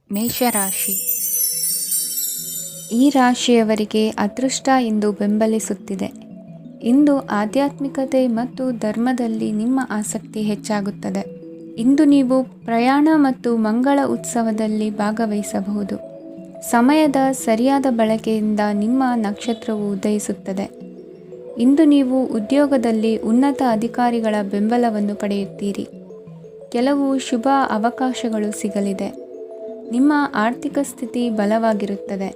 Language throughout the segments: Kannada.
ಮೇಷರಾಶಿ. ಈ ರಾಶಿಯವರಿಗೆ ಅದೃಷ್ಟ ಇಂದು ಬೆಂಬಲಿಸುತ್ತಿದೆ. ಇಂದು ಆಧ್ಯಾತ್ಮಿಕತೆ ಮತ್ತು ಧರ್ಮದಲ್ಲಿ ನಿಮ್ಮ ಆಸಕ್ತಿ ಹೆಚ್ಚಾಗುತ್ತದೆ. ಇಂದು ನೀವು ಪ್ರಯಾಣ ಮತ್ತು ಮಂಗಳ ಉತ್ಸವದಲ್ಲಿ ಭಾಗವಹಿಸಬಹುದು. ಸಮಯದ ಸರಿಯಾದ ಬಳಕೆಯಿಂದ ನಿಮ್ಮ ನಕ್ಷತ್ರವು ಉದಯಿಸುತ್ತದೆ. ಇಂದು ನೀವು ಉದ್ಯೋಗದಲ್ಲಿ ಉನ್ನತ ಅಧಿಕಾರಿಗಳ ಬೆಂಬಲವನ್ನು ಪಡೆಯುತ್ತೀರಿ. ಕೆಲವು ಶುಭ ಅವಕಾಶಗಳು ಸಿಗಲಿದೆ. ನಿಮ್ಮ ಆರ್ಥಿಕ ಸ್ಥಿತಿ ಬಲವಾಗಿರುತ್ತದೆ.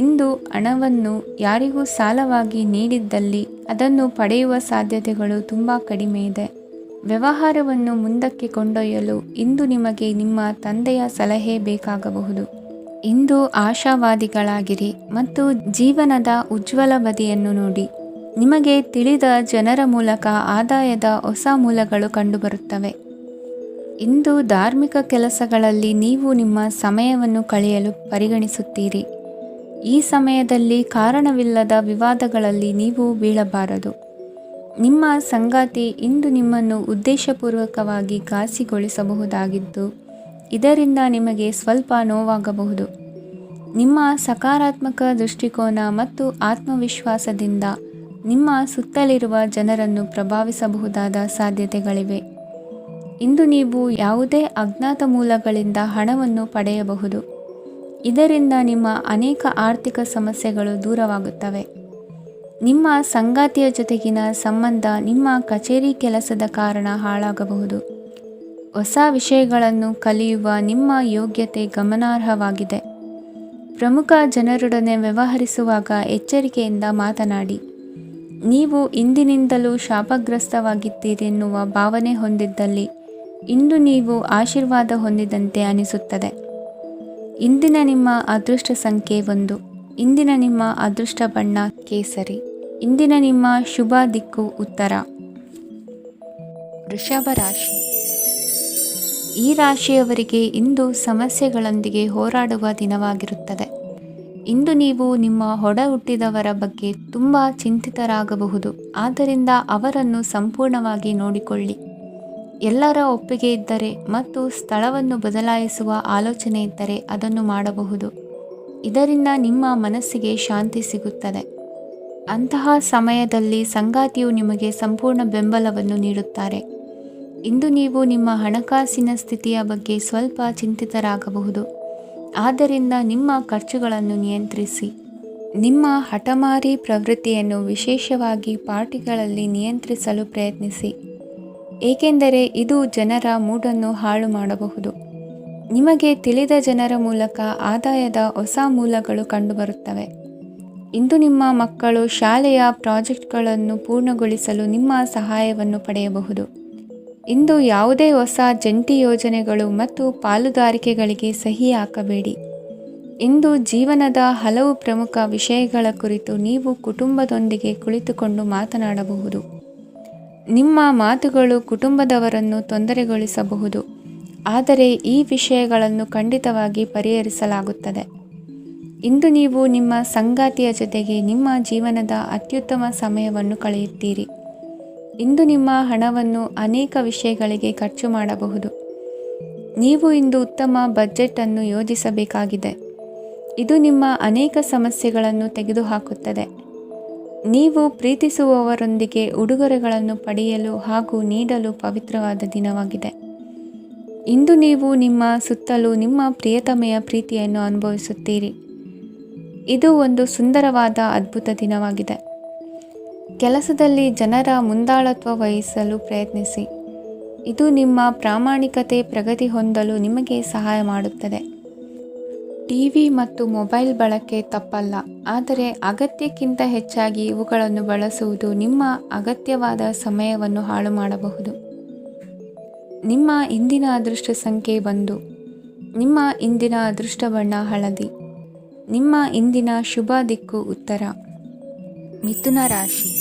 ಇಂದು ಹಣವನ್ನು ಯಾರಿಗೂ ಸಾಲವಾಗಿ ನೀಡಿದ್ದಲ್ಲಿ ಅದನ್ನು ಪಡೆಯುವ ಸಾಧ್ಯತೆಗಳು ತುಂಬ ಕಡಿಮೆ ಇದೆ. ವ್ಯವಹಾರವನ್ನು ಮುಂದಕ್ಕೆ ಕೊಂಡೊಯ್ಯಲು ಇಂದು ನಿಮಗೆ ನಿಮ್ಮ ತಂದೆಯ ಸಲಹೆ ಬೇಕಾಗಬಹುದು. ಇಂದು ಆಶಾವಾದಿಗಳಾಗಿರಿ ಮತ್ತು ಜೀವನದ ಉಜ್ವಲ ಬದಿಯನ್ನು ನೋಡಿ. ನಿಮಗೆ ತಿಳಿದ ಜನರ ಮೂಲಕ ಆದಾಯದ ಹೊಸ ಮೂಲಗಳು ಕಂಡುಬರುತ್ತವೆ. ಇಂದು ಧಾರ್ಮಿಕ ಕೆಲಸಗಳಲ್ಲಿ ನೀವು ನಿಮ್ಮ ಸಮಯವನ್ನು ಕಳೆಯಲು ಪರಿಗಣಿಸುತ್ತೀರಿ. ಈ ಸಮಯದಲ್ಲಿ ಕಾರಣವಿಲ್ಲದ ವಿವಾದಗಳಲ್ಲಿ ನೀವು ಬೀಳಬಾರದು. ನಿಮ್ಮ ಸಂಗಾತಿ ಇಂದು ನಿಮ್ಮನ್ನು ಉದ್ದೇಶಪೂರ್ವಕವಾಗಿ ಘಾಸಿಗೊಳಿಸಬಹುದಾಗಿದ್ದು, ಇದರಿಂದ ನಿಮಗೆ ಸ್ವಲ್ಪ ನೋವಾಗಬಹುದು. ನಿಮ್ಮ ಸಕಾರಾತ್ಮಕ ದೃಷ್ಟಿಕೋನ ಮತ್ತು ಆತ್ಮವಿಶ್ವಾಸದಿಂದ ನಿಮ್ಮ ಸುತ್ತಲಿರುವ ಜನರನ್ನು ಪ್ರಭಾವಿಸಬಹುದಾದ ಸಾಧ್ಯತೆಗಳಿವೆ. ಇಂದು ನೀವು ಯಾವುದೇ ಅಜ್ಞಾತ ಮೂಲಗಳಿಂದ ಹಣವನ್ನು ಪಡೆಯಬಹುದು. ಇದರಿಂದ ನಿಮ್ಮ ಅನೇಕ ಆರ್ಥಿಕ ಸಮಸ್ಯೆಗಳು ದೂರವಾಗುತ್ತವೆ. ನಿಮ್ಮ ಸಂಗಾತಿಯ ಜೊತೆಗಿನ ಸಂಬಂಧ ನಿಮ್ಮ ಕಚೇರಿ ಕೆಲಸದ ಕಾರಣ ಹಾಳಾಗಬಹುದು. ಹೊಸ ವಿಷಯಗಳನ್ನು ಕಲಿಯುವ ನಿಮ್ಮ ಯೋಗ್ಯತೆ ಗಮನಾರ್ಹವಾಗಿದೆ. ಪ್ರಮುಖ ಜನರೊಡನೆ ವ್ಯವಹರಿಸುವಾಗ ಎಚ್ಚರಿಕೆಯಿಂದ ಮಾತನಾಡಿ. ನೀವು ಇಂದಿನಿಂದಲೂ ಶಾಪಗ್ರಸ್ತವಾಗಿದ್ದೀರೆನ್ನುವ ಭಾವನೆ ಹೊಂದಿದ್ದಲ್ಲಿ ಇಂದು ನೀವು ಆಶೀರ್ವಾದ ಹೊಂದಿದಂತೆ ಅನಿಸುತ್ತದೆ. ಇಂದಿನ ನಿಮ್ಮ ಅದೃಷ್ಟ ಸಂಖ್ಯೆ 1. ಇಂದಿನ ನಿಮ್ಮ ಅದೃಷ್ಟ ಬಣ್ಣ ಕೇಸರಿ. ಇಂದಿನ ನಿಮ್ಮ ಶುಭ ದಿಕ್ಕು ಉತ್ತರ. ವೃಷಭ ರಾಶಿ. ಈ ರಾಶಿಯವರಿಗೆ ಇಂದು ಸಮಸ್ಯೆಗಳೊಂದಿಗೆ ಹೋರಾಡುವ ದಿನವಾಗಿರುತ್ತದೆ. ಇಂದು ನೀವು ನಿಮ್ಮ ಒಡ ಹುಟ್ಟಿದವರ ಬಗ್ಗೆ ತುಂಬ ಚಿಂತಿತರಾಗಬಹುದು. ಆದ್ದರಿಂದ ಅವರನ್ನು ಸಂಪೂರ್ಣವಾಗಿ ನೋಡಿಕೊಳ್ಳಿ. ಎಲ್ಲರ ಒಪ್ಪಿಗೆ ಇದ್ದರೆ ಮತ್ತು ಸ್ಥಳವನ್ನು ಬದಲಾಯಿಸುವ ಆಲೋಚನೆ ಇದ್ದರೆ ಅದನ್ನು ಮಾಡಬಹುದು. ಇದರಿಂದ ನಿಮ್ಮ ಮನಸ್ಸಿಗೆ ಶಾಂತಿ ಸಿಗುತ್ತದೆ. ಅಂತಹ ಸಮಯದಲ್ಲಿ ಸಂಗಾತಿಯು ನಿಮಗೆ ಸಂಪೂರ್ಣ ಬೆಂಬಲವನ್ನು ನೀಡುತ್ತಾರೆ. ಇಂದು ನೀವು ನಿಮ್ಮ ಹಣಕಾಸಿನ ಸ್ಥಿತಿಯ ಬಗ್ಗೆ ಸ್ವಲ್ಪ ಚಿಂತಿತರಾಗಬಹುದು. ಆದ್ದರಿಂದ ನಿಮ್ಮ ಖರ್ಚುಗಳನ್ನು ನಿಯಂತ್ರಿಸಿ. ನಿಮ್ಮ ಹಠಮಾರಿ ಪ್ರವೃತ್ತಿಯನ್ನು ವಿಶೇಷವಾಗಿ ಪಾರ್ಟಿಗಳಲ್ಲಿ ನಿಯಂತ್ರಿಸಲು ಪ್ರಯತ್ನಿಸಿ, ಏಕೆಂದರೆ ಇದು ಜನರ ಮೂಡನ್ನು ಹಾಳು ಮಾಡಬಹುದು. ನಿಮಗೆ ತಿಳಿದ ಜನರ ಮೂಲಕ ಆದಾಯದ ಹೊಸ ಮೂಲಗಳು ಕಂಡುಬರುತ್ತವೆ. ಇಂದು ನಿಮ್ಮ ಮಕ್ಕಳು ಶಾಲೆಯ ಪ್ರಾಜೆಕ್ಟ್ಗಳನ್ನು ಪೂರ್ಣಗೊಳಿಸಲು ನಿಮ್ಮ ಸಹಾಯವನ್ನು ಪಡೆಯಬಹುದು. ಇಂದು ಯಾವುದೇ ಹೊಸ ಜಂಟಿ ಯೋಜನೆಗಳು ಮತ್ತು ಪಾಲುದಾರಿಕೆಗಳಿಗೆ ಸಹಿ ಹಾಕಬೇಡಿ. ಇಂದು ಜೀವನದ ಹಲವು ಪ್ರಮುಖ ವಿಷಯಗಳ ಕುರಿತು ನೀವು ಕುಟುಂಬದೊಂದಿಗೆ ಕುಳಿತುಕೊಂಡು ಮಾತನಾಡಬಹುದು. ನಿಮ್ಮ ಮಾತುಗಳು ಕುಟುಂಬದವರನ್ನು ತೊಂದರೆಗೊಳಿಸಬಹುದು, ಆದರೆ ಈ ವಿಷಯಗಳನ್ನು ಖಂಡಿತವಾಗಿ ಪರಿಹರಿಸಲಾಗುತ್ತದೆ. ಇಂದು ನೀವು ನಿಮ್ಮ ಸಂಗಾತಿಯ ಜೊತೆಗೆ ನಿಮ್ಮ ಜೀವನದ ಅತ್ಯುತ್ತಮ ಸಮಯವನ್ನು ಕಳೆಯುತ್ತೀರಿ. ಇಂದು ನಿಮ್ಮ ಹಣವನ್ನು ಅನೇಕ ವಿಷಯಗಳಿಗೆ ಖರ್ಚು ಮಾಡಬಹುದು. ನೀವು ಇಂದು ಉತ್ತಮ ಬಜೆಟ್ ಅನ್ನು ಯೋಜಿಸಬೇಕಾಗಿದೆ. ಇದು ನಿಮ್ಮ ಅನೇಕ ಸಮಸ್ಯೆಗಳನ್ನು ತೆಗೆದುಹಾಕುತ್ತದೆ. ನೀವು ಪ್ರೀತಿಸುವವರೊಂದಿಗೆ ಉಡುಗೊರೆಗಳನ್ನು ಪಡೆಯಲು ಹಾಗೂ ನೀಡಲು ಪವಿತ್ರವಾದ ದಿನವಾಗಿದೆ. ಇಂದು ನೀವು ನಿಮ್ಮ ಸುತ್ತಲೂ ನಿಮ್ಮ ಪ್ರಿಯತಮೆಯ ಪ್ರೀತಿಯನ್ನು ಅನುಭವಿಸುತ್ತೀರಿ. ಇದು ಒಂದು ಸುಂದರವಾದ ಅದ್ಭುತ ದಿನವಾಗಿದೆ. ಕೆಲಸದಲ್ಲಿ ಜನರ ಮುಂದಾಳತ್ವ ವಹಿಸಲು ಪ್ರಯತ್ನಿಸಿ. ಇದು ನಿಮ್ಮ ಪ್ರಾಮಾಣಿಕತೆ ಪ್ರಗತಿ ಹೊಂದಲು ನಿಮಗೆ ಸಹಾಯ ಮಾಡುತ್ತದೆ. ಟಿವಿ ಮತ್ತು ಮೊಬೈಲ್ ಬಳಕೆ ತಪ್ಪಲ್ಲ, ಆದರೆ ಅಗತ್ಯಕ್ಕಿಂತ ಹೆಚ್ಚಾಗಿ ಇವುಗಳನ್ನು ಬಳಸುವುದು ನಿಮ್ಮ ಅಗತ್ಯವಾದ ಸಮಯವನ್ನು ಹಾಳು ಮಾಡಬಹುದು. ನಿಮ್ಮ ಇಂದಿನ ಅದೃಷ್ಟ ಸಂಖ್ಯೆ 1. ನಿಮ್ಮ ಇಂದಿನ ಅದೃಷ್ಟ ಬಣ್ಣ ಹಳದಿ. ನಿಮ್ಮ ಇಂದಿನ ಶುಭ ದಿಕ್ಕು ಉತ್ತರ. ಮಿಥುನ ರಾಶಿ.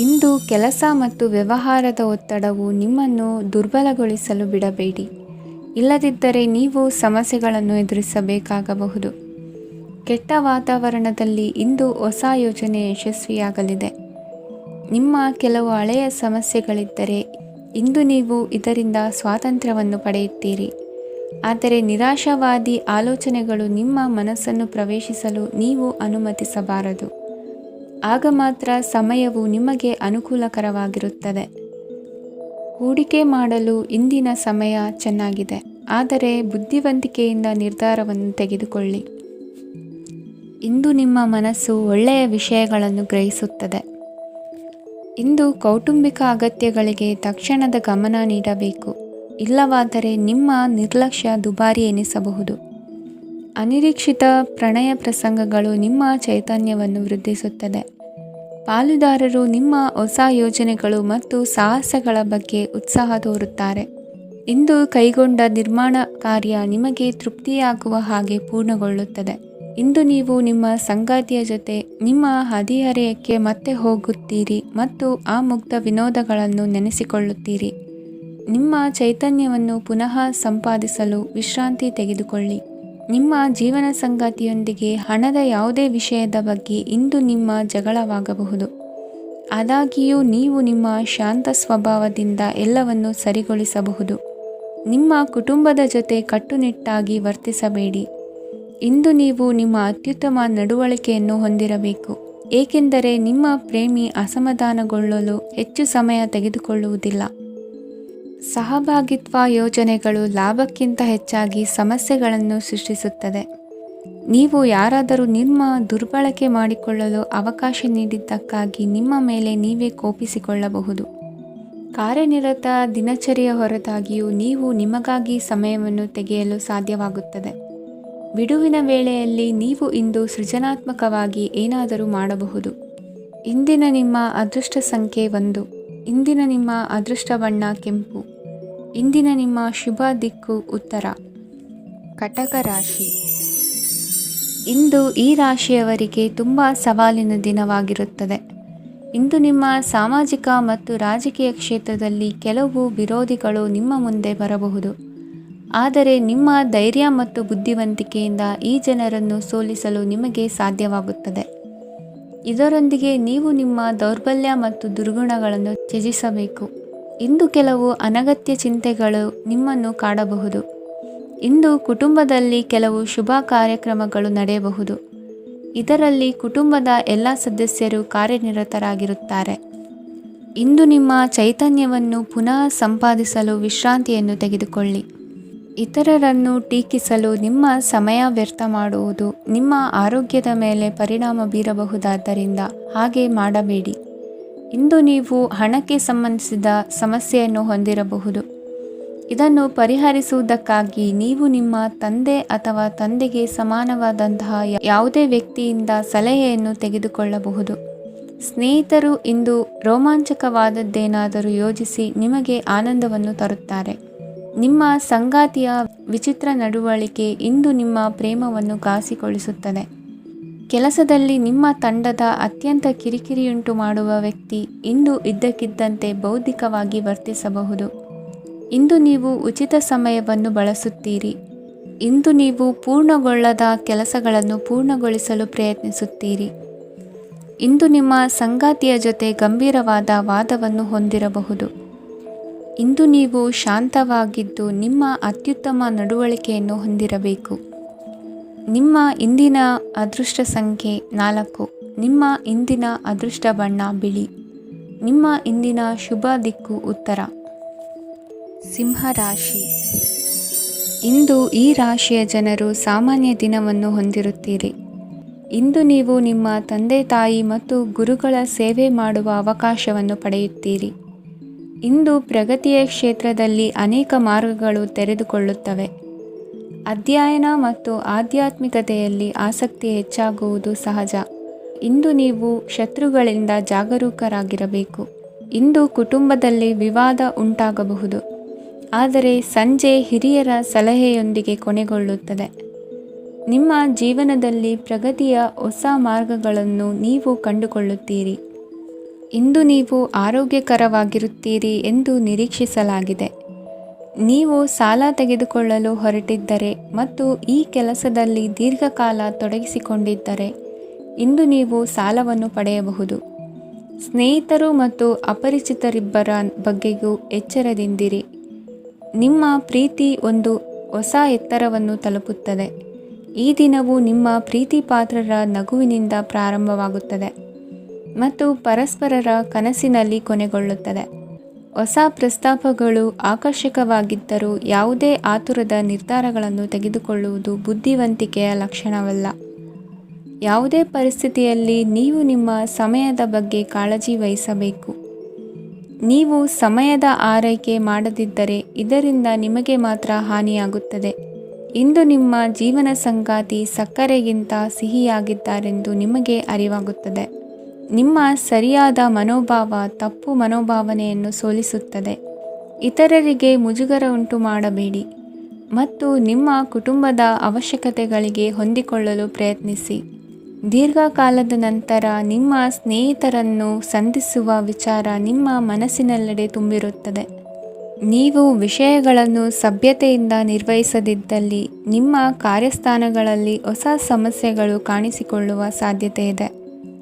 ಇಂದು ಕೆಲಸ ಮತ್ತು ವ್ಯವಹಾರದ ಒತ್ತಡವು ನಿಮ್ಮನ್ನು ದುರ್ಬಲಗೊಳಿಸಲು ಬಿಡಬೇಡಿ. ಇಲ್ಲದಿದ್ದರೆ ನೀವು ಸಮಸ್ಯೆಗಳನ್ನು ಎದುರಿಸಬೇಕಾಗಬಹುದು. ಕೆಟ್ಟ ವಾತಾವರಣದಲ್ಲಿ ಇಂದು ಹೊಸ ಯೋಜನೆ ಯಶಸ್ವಿಯಾಗಲಿದೆ. ನಿಮ್ಮ ಕೆಲವು ಹಳೆಯ ಸಮಸ್ಯೆಗಳಿದ್ದರೆ ಇಂದು ನೀವು ಇದರಿಂದ ಸ್ವಾತಂತ್ರ್ಯವನ್ನು ಪಡೆಯುತ್ತೀರಿ. ಆದರೆ ನಿರಾಶಾವಾದಿ ಆಲೋಚನೆಗಳು ನಿಮ್ಮ ಮನಸ್ಸನ್ನು ಪ್ರವೇಶಿಸಲು ನೀವು ಅನುಮತಿಸಬಾರದು. ಆಗ ಮಾತ್ರ ಸಮಯವು ನಿಮಗೆ ಅನುಕೂಲಕರವಾಗಿರುತ್ತದೆ. ಹೂಡಿಕೆ ಮಾಡಲು ಇಂದಿನ ಸಮಯ ಚೆನ್ನಾಗಿದೆ, ಆದರೆ ಬುದ್ಧಿವಂತಿಕೆಯಿಂದ ನಿರ್ಧಾರವನ್ನು ತೆಗೆದುಕೊಳ್ಳಿ. ಇಂದು ನಿಮ್ಮ ಮನಸ್ಸು ಒಳ್ಳೆಯ ವಿಷಯಗಳನ್ನು ಗ್ರಹಿಸುತ್ತದೆ. ಇಂದು ಕೌಟುಂಬಿಕ ಅಗತ್ಯಗಳಿಗೆ ತಕ್ಷಣದ ಗಮನ ನೀಡಬೇಕು, ಇಲ್ಲವಾದರೆ ನಿಮ್ಮ ನಿರ್ಲಕ್ಷ್ಯ ದುಬಾರಿ ಎನಿಸಬಹುದು. ಅನಿರೀಕ್ಷಿತ ಪ್ರಣಯ ಪ್ರಸಂಗಗಳು ನಿಮ್ಮ ಚೈತನ್ಯವನ್ನು ವೃದ್ಧಿಸುತ್ತದೆ. ಪಾಲುದಾರರು ನಿಮ್ಮ ಹೊಸ ಯೋಜನೆಗಳು ಮತ್ತು ಸಾಹಸಗಳ ಬಗ್ಗೆ ಉತ್ಸಾಹ ತೋರುತ್ತಾರೆ. ಇಂದು ಕೈಗೊಂಡ ನಿರ್ಮಾಣ ಕಾರ್ಯ ನಿಮಗೆ ತೃಪ್ತಿಯಾಗುವ ಹಾಗೆ ಪೂರ್ಣಗೊಳ್ಳುತ್ತದೆ. ಇಂದು ನೀವು ನಿಮ್ಮ ಸಂಗಾತಿಯ ಜೊತೆ ನಿಮ್ಮ ಹದಿಹರೆಯಕ್ಕೆ ಮತ್ತೆ ಹೋಗುತ್ತೀರಿ ಮತ್ತು ಆ ಮುಗ್ಧ ವಿನೋದಗಳನ್ನು ನೆನೆಸಿಕೊಳ್ಳುತ್ತೀರಿ. ನಿಮ್ಮ ಚೈತನ್ಯವನ್ನು ಪುನಃ ಸಂಪಾದಿಸಲು ವಿಶ್ರಾಂತಿ ತೆಗೆದುಕೊಳ್ಳಿ. ನಿಮ್ಮ ಜೀವನ ಸಂಗಾತಿಯೊಂದಿಗೆ ಹಣದ ಯಾವುದೇ ವಿಷಯದ ಬಗ್ಗೆ ಇಂದು ನಿಮ್ಮ ಜಗಳವಾಗಬಹುದು. ಆದಾಗ್ಯೂ ನೀವು ನಿಮ್ಮ ಶಾಂತ ಸ್ವಭಾವದಿಂದ ಎಲ್ಲವನ್ನು ಸರಿಗೊಳಿಸಬಹುದು. ನಿಮ್ಮ ಕುಟುಂಬದ ಜೊತೆ ಕಟ್ಟುನಿಟ್ಟಾಗಿ ವರ್ತಿಸಬೇಡಿ. ಇಂದು ನೀವು ನಿಮ್ಮ ಅತ್ಯುತ್ತಮ ನಡವಳಿಕೆಯನ್ನು ಹೊಂದಿರಬೇಕು, ಏಕೆಂದರೆ ನಿಮ್ಮ ಪ್ರೇಮಿ ಅಸಮಾಧಾನಗೊಳ್ಳಲು ಹೆಚ್ಚು ಸಮಯ ತೆಗೆದುಕೊಳ್ಳುವುದಿಲ್ಲ. ಸಹಭಾಗಿತ್ವ ಯೋಜನೆಗಳು ಲಾಭಕ್ಕಿಂತ ಹೆಚ್ಚಾಗಿ ಸಮಸ್ಯೆಗಳನ್ನು ಸೃಷ್ಟಿಸುತ್ತದೆ. ನೀವು ಯಾರಾದರೂ ನಿಮ್ಮ ದುರ್ಬಳಕೆ ಮಾಡಿಕೊಳ್ಳಲು ಅವಕಾಶ ನೀಡಿದ್ದಕ್ಕಾಗಿ ನಿಮ್ಮ ಮೇಲೆ ನೀವೇ ಕೋಪಿಸಿಕೊಳ್ಳಬಹುದು. ಕಾರ್ಯನಿರತ ದಿನಚರಿಯ ಹೊರತಾಗಿಯೂ ನೀವು ನಿಮಗಾಗಿ ಸಮಯವನ್ನು ತೆಗೆಯಲು ಸಾಧ್ಯವಾಗುತ್ತದೆ. ಬಿಡುವಿನ ವೇಳೆಯಲ್ಲಿ ನೀವು ಇಂದು ಸೃಜನಾತ್ಮಕವಾಗಿ ಏನಾದರೂ ಮಾಡಬಹುದು. ಇಂದಿನ ನಿಮ್ಮ ಅದೃಷ್ಟ ಸಂಖ್ಯೆ 1. ಇಂದಿನ ನಿಮ್ಮ ಅದೃಷ್ಟ ಬಣ್ಣ ಕೆಂಪು. ಇಂದಿನ ನಿಮ್ಮ ಶುಭ ದಿಕ್ಕು ಉತ್ತರ. ಕಟಕ ರಾಶಿ. ಇಂದು ಈ ರಾಶಿಯವರಿಗೆ ತುಂಬ ಸವಾಲಿನ ದಿನವಾಗಿರುತ್ತದೆ. ಇಂದು ನಿಮ್ಮ ಸಾಮಾಜಿಕ ಮತ್ತು ರಾಜಕೀಯ ಕ್ಷೇತ್ರದಲ್ಲಿ ಕೆಲವು ವಿರೋಧಿಗಳು ನಿಮ್ಮ ಮುಂದೆ ಬರಬಹುದು. ಆದರೆ ನಿಮ್ಮ ಧೈರ್ಯ ಮತ್ತು ಬುದ್ಧಿವಂತಿಕೆಯಿಂದ ಈ ಜನರನ್ನು ಸೋಲಿಸಲು ನಿಮಗೆ ಸಾಧ್ಯವಾಗುತ್ತದೆ. ಇದರೊಂದಿಗೆ ನೀವು ನಿಮ್ಮ ದೌರ್ಬಲ್ಯ ಮತ್ತು ದುರ್ಗುಣಗಳನ್ನು ತ್ಯಜಿಸಬೇಕು. ಇಂದು ಕೆಲವು ಅನಗತ್ಯ ಚಿಂತೆಗಳು ನಿಮ್ಮನ್ನು ಕಾಡಬಹುದು. ಇಂದು ಕುಟುಂಬದಲ್ಲಿ ಕೆಲವು ಶುಭ ಕಾರ್ಯಕ್ರಮಗಳು ನಡೆಯಬಹುದು. ಇದರಲ್ಲಿ ಕುಟುಂಬದ ಎಲ್ಲ ಸದಸ್ಯರು ಕಾರ್ಯನಿರತರಾಗಿರುತ್ತಾರೆ. ಇಂದು ನಿಮ್ಮ ಚೈತನ್ಯವನ್ನು ಪುನಃ ಸಂಪಾದಿಸಲು ವಿಶ್ರಾಂತಿಯನ್ನು ತೆಗೆದುಕೊಳ್ಳಿ. ಇತರರನ್ನು ಟೀಕಿಸಲು ನಿಮ್ಮ ಸಮಯ ವ್ಯರ್ಥ ಮಾಡುವುದು ನಿಮ್ಮ ಆರೋಗ್ಯದ ಮೇಲೆ ಪರಿಣಾಮ ಬೀರಬಹುದಾದ್ದರಿಂದ ಹಾಗೆ ಮಾಡಬೇಡಿ. ಇಂದು ನೀವು ಹಣಕ್ಕೆ ಸಂಬಂಧಿಸಿದ ಸಮಸ್ಯೆಯನ್ನು ಹೊಂದಿರಬಹುದು. ಇದನ್ನು ಪರಿಹರಿಸುವುದಕ್ಕಾಗಿ ನೀವು ನಿಮ್ಮ ತಂದೆ ಅಥವಾ ತಂದೆಗೆ ಸಮಾನವಾದಂತಹ ಯಾವುದೇ ವ್ಯಕ್ತಿಯಿಂದ ಸಲಹೆಯನ್ನು ತೆಗೆದುಕೊಳ್ಳಬಹುದು. ಸ್ನೇಹಿತರು ಇಂದು ರೋಮಾಂಚಕವಾದದ್ದೇನಾದರೂ ಯೋಜಿಸಿ ನಿಮಗೆ ಆನಂದವನ್ನು ತರುತ್ತಾರೆ. ನಿಮ್ಮ ಸಂಗಾತಿಯ ವಿಚಿತ್ರ ನಡವಳಿಕೆ ಇಂದು ನಿಮ್ಮ ಪ್ರೇಮವನ್ನು ಘಾಸಿಗೊಳಿಸುತ್ತದೆ. ಕೆಲಸದಲ್ಲಿ ನಿಮ್ಮ ತಂಡದ ಅತ್ಯಂತ ಕಿರಿಕಿರಿಯುಂಟು ಮಾಡುವ ವ್ಯಕ್ತಿ ಇಂದು ಇದ್ದಕ್ಕಿದ್ದಂತೆ ಬೌದ್ಧಿಕವಾಗಿ ವರ್ತಿಸಬಹುದು. ಇಂದು ನೀವು ಉಚಿತ ಸಮಯವನ್ನು ಬಳಸುತ್ತೀರಿ. ಇಂದು ನೀವು ಪೂರ್ಣಗೊಳ್ಳದ ಕೆಲಸಗಳನ್ನು ಪೂರ್ಣಗೊಳಿಸಲು ಪ್ರಯತ್ನಿಸುತ್ತೀರಿ. ಇಂದು ನಿಮ್ಮ ಸಂಗಾತಿಯ ಜೊತೆ ಗಂಭೀರವಾದ ವಾದವನ್ನು ಹೊಂದಿರಬಹುದು. ಇಂದು ನೀವು ಶಾಂತವಾಗಿದ್ದು ನಿಮ್ಮ ಅತ್ಯುತ್ತಮ ನಡವಳಿಕೆಯನ್ನು ಹೊಂದಿರಬೇಕು. ನಿಮ್ಮ ಇಂದಿನ ಅದೃಷ್ಟ ಸಂಖ್ಯೆ 4. ನಿಮ್ಮ ಇಂದಿನ ಅದೃಷ್ಟ ಬಣ್ಣ ಬಿಳಿ. ನಿಮ್ಮ ಇಂದಿನ ಶುಭ ದಿಕ್ಕು ಉತ್ತರ. ಸಿಂಹರಾಶಿ. ಇಂದು ಈ ರಾಶಿಯ ಜನರು ಸಾಮಾನ್ಯ ದಿನವನ್ನು ಹೊಂದಿರುತ್ತೀರಿ. ಇಂದು ನೀವು ನಿಮ್ಮ ತಂದೆ ತಾಯಿ ಮತ್ತು ಗುರುಗಳ ಸೇವೆ ಮಾಡುವ ಅವಕಾಶವನ್ನು ಪಡೆಯುತ್ತೀರಿ. ಇಂದು ಪ್ರಗತಿಯ ಕ್ಷೇತ್ರದಲ್ಲಿ ಅನೇಕ ಮಾರ್ಗಗಳು ತೆರೆದುಕೊಳ್ಳುತ್ತವೆ. ಅಧ್ಯಯನ ಮತ್ತು ಆಧ್ಯಾತ್ಮಿಕತೆಯಲ್ಲಿ ಆಸಕ್ತಿ ಹೆಚ್ಚಾಗುವುದು ಸಹಜ. ಇಂದು ನೀವು ಶತ್ರುಗಳಿಂದ ಜಾಗರೂಕರಾಗಿರಬೇಕು. ಇಂದು ಕುಟುಂಬದಲ್ಲಿ ವಿವಾದ ಉಂಟಾಗಬಹುದು, ಆದರೆ ಸಂಜೆ ಹಿರಿಯರ ಸಲಹೆಯೊಂದಿಗೆ ಕೊನೆಗೊಳ್ಳುತ್ತದೆ. ನಿಮ್ಮ ಜೀವನದಲ್ಲಿ ಪ್ರಗತಿಯ ಹೊಸ ಮಾರ್ಗಗಳನ್ನು ನೀವು ಕಂಡುಕೊಳ್ಳುತ್ತೀರಿ. ಇಂದು ನೀವು ಆರೋಗ್ಯಕರವಾಗಿರುತ್ತೀರಿ ಎಂದು ನಿರೀಕ್ಷಿಸಲಾಗಿದೆ. ನೀವು ಸಾಲ ತೆಗೆದುಕೊಳ್ಳಲು ಹೊರಟಿದ್ದರೆ ಮತ್ತು ಈ ಕೆಲಸದಲ್ಲಿ ದೀರ್ಘಕಾಲ ತೊಡಗಿಸಿಕೊಂಡಿದ್ದರೆ ಇಂದು ನೀವು ಸಾಲವನ್ನು ಪಡೆಯಬಹುದು. ಸ್ನೇಹಿತರು ಮತ್ತು ಅಪರಿಚಿತರಿಬ್ಬರ ಬಗ್ಗೆಯೂ ಎಚ್ಚರದಿಂದಿರಿ. ನಿಮ್ಮ ಪ್ರೀತಿ ಒಂದು ಹೊಸ ಎತ್ತರವನ್ನು ತಲುಪುತ್ತದೆ. ಈ ದಿನವು ನಿಮ್ಮ ಪ್ರೀತಿಪಾತ್ರರ ನಗುವಿನಿಂದ ಪ್ರಾರಂಭವಾಗುತ್ತದೆ ಮತ್ತು ಪರಸ್ಪರರ ಕನಸಿನಲ್ಲಿ ಕೊನೆಗೊಳ್ಳುತ್ತದೆ. ಹೊಸ ಪ್ರಸ್ತಾಪಗಳು ಆಕರ್ಷಕವಾಗಿದ್ದರೂ ಯಾವುದೇ ಆತುರದ ನಿರ್ಧಾರಗಳನ್ನು ತೆಗೆದುಕೊಳ್ಳುವುದು ಬುದ್ಧಿವಂತಿಕೆಯ ಲಕ್ಷಣವಲ್ಲ. ಯಾವುದೇ ಪರಿಸ್ಥಿತಿಯಲ್ಲಿ ನೀವು ನಿಮ್ಮ ಸಮಯದ ಬಗ್ಗೆ ಕಾಳಜಿ ವಹಿಸಬೇಕು. ನೀವು ಸಮಯದ ಆರೈಕೆ ಮಾಡದಿದ್ದರೆ ಇದರಿಂದ ನಿಮಗೆ ಮಾತ್ರ ಹಾನಿಯಾಗುತ್ತದೆ. ಇಂದು ನಿಮ್ಮ ಜೀವನ ಸಂಗಾತಿ ಸಕ್ಕರೆಗಿಂತ ಸಿಹಿಯಾಗಿದ್ದಾರೆಂದು ನಿಮಗೆ ಅರಿವಾಗುತ್ತದೆ. ನಿಮ್ಮ ಸರಿಯಾದ ಮನೋಭಾವ ತಪ್ಪು ಮನೋಭಾವನೆಯನ್ನು ಸೋಲಿಸುತ್ತದೆ. ಇತರರಿಗೆ ಮುಜುಗರ ಉಂಟು ಮಾಡಬೇಡಿ ಮತ್ತು ನಿಮ್ಮ ಕುಟುಂಬದ ಅವಶ್ಯಕತೆಗಳಿಗೆ ಹೊಂದಿಕೊಳ್ಳಲು ಪ್ರಯತ್ನಿಸಿ. ದೀರ್ಘಕಾಲದ ನಂತರ ನಿಮ್ಮ ಸ್ನೇಹಿತರನ್ನು ಸಂಧಿಸುವ ವಿಚಾರ ನಿಮ್ಮ ಮನಸ್ಸಿನೆಲ್ಲೆಡೆ ತುಂಬಿರುತ್ತದೆ. ನೀವು ವಿಷಯಗಳನ್ನು ಸಭ್ಯತೆಯಿಂದ ನಿರ್ವಹಿಸದಿದ್ದಲ್ಲಿ ನಿಮ್ಮ ಕಾರ್ಯಸ್ಥಾನಗಳಲ್ಲಿ ಹೊಸ ಸಮಸ್ಯೆಗಳು ಕಾಣಿಸಿಕೊಳ್ಳುವ ಸಾಧ್ಯತೆ ಇದೆ.